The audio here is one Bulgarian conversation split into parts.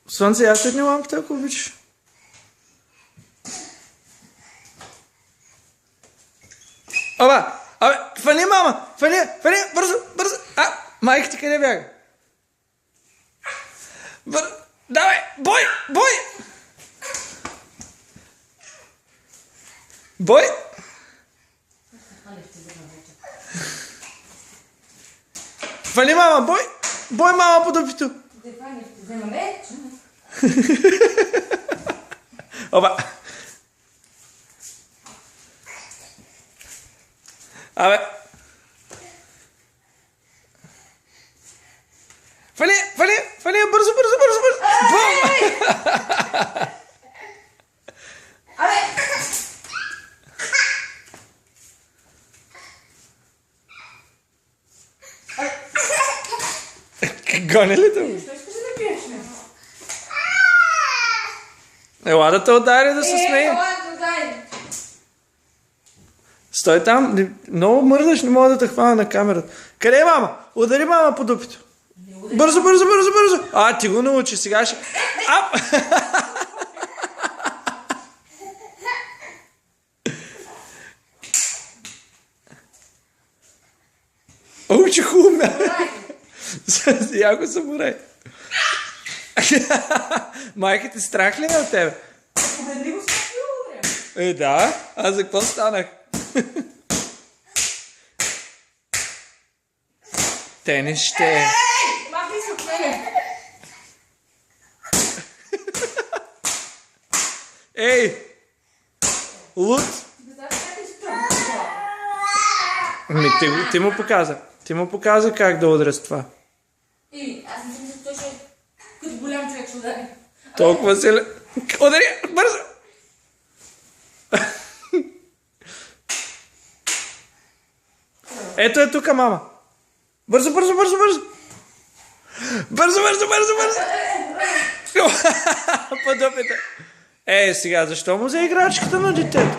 Слънце, я светни лампата, ако обичаш. Абе, фани, мама! Фани, бързо! Майка ти къде бяга? Давай, бой! Бой! Фали, мама, бой! Бой, мама, по дупито! Оба! Абе! Фали, бързо! Бум! Гони ли те? Ела да те удари да се смее. Стой там, много мърдаш, не мога да те хвана на камерата. Къде е мама? Удари мама по дупито. Бързо! Ти го научи, сега ще... Че хубаво ме. Яко самурай. Майка ти страх ли е от тебе? Погледни го с Да, аз за какво станах? Те не ще. Махни се от мене! Ей! Луд! Ти му показа как да удря с това. Аз не съм точно като голям човек ще удари. Толкова се... Удари! Бързо! Ето е тука, мама. Бързо! Подопите. Сега, защо му за играчката на детето?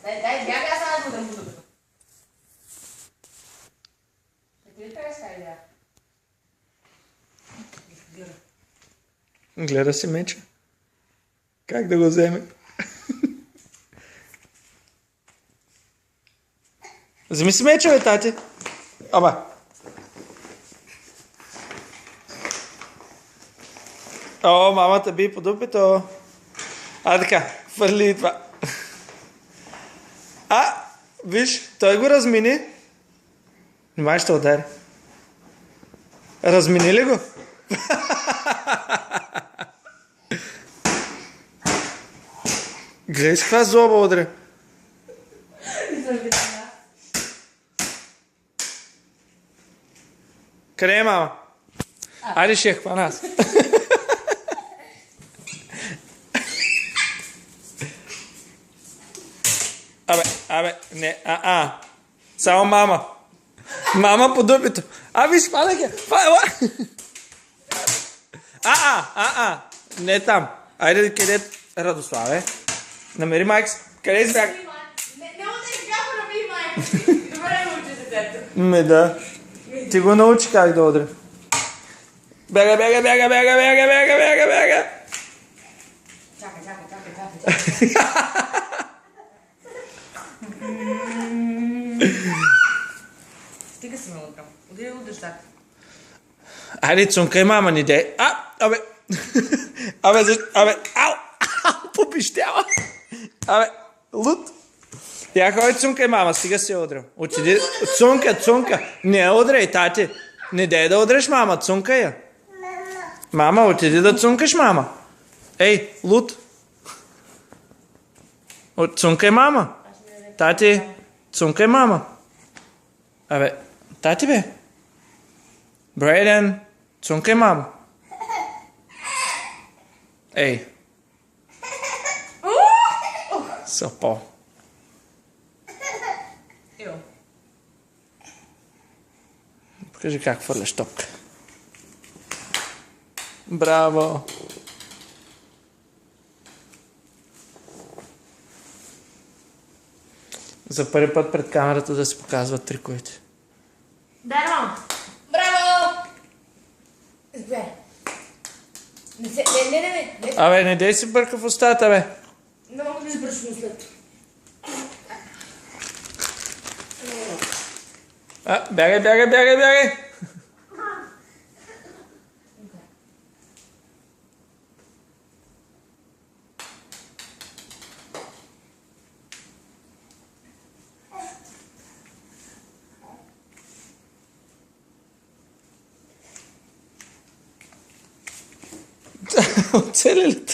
Дай, бяга, аз само да му дупето. Къде трябва сега идея? Гледа си меча. Как да го вземе? Вземи си меча, бе, тати. Мамата би по дупето. Така, фърли това. Виж, той го размини. Май ще удари. Размини ли го? Гледай с каква злоба удря. Къде е мама? Айде ще я хвана аз. Не, Само мама. Мама по дупито. Виж, хванах я. Не там. Айде, къде е Радославе? Намери майка си. Къде избяг? Не удари бяха да би майка. Добре научи детето. Да. Ти го научи как да удря. Бяга. Чакай. Стига си ме откам. Удриш так. Айде, цункай, мама, не дей. Попищява. Луд. Я ходи, цункай, мама, стига си удря. Отиди, цунка. Не удряй, тати. Не дей да удреш, мама, цункай я. Мама, отиди да цункаш, мама. Ей, луд. Цункай, мама. Тати, цункай, мама. Тати, бе. Брейден, цункай, мама. Ей. Сапо. Покажи как фърляш топка. Браво. За първи път пред камерата да си показват триковете. Дай, мама. Браво! Избе. Не. Абе, не дей се бърка в устата, бе. Не мога да избършим след. Бягай. Оцели ли?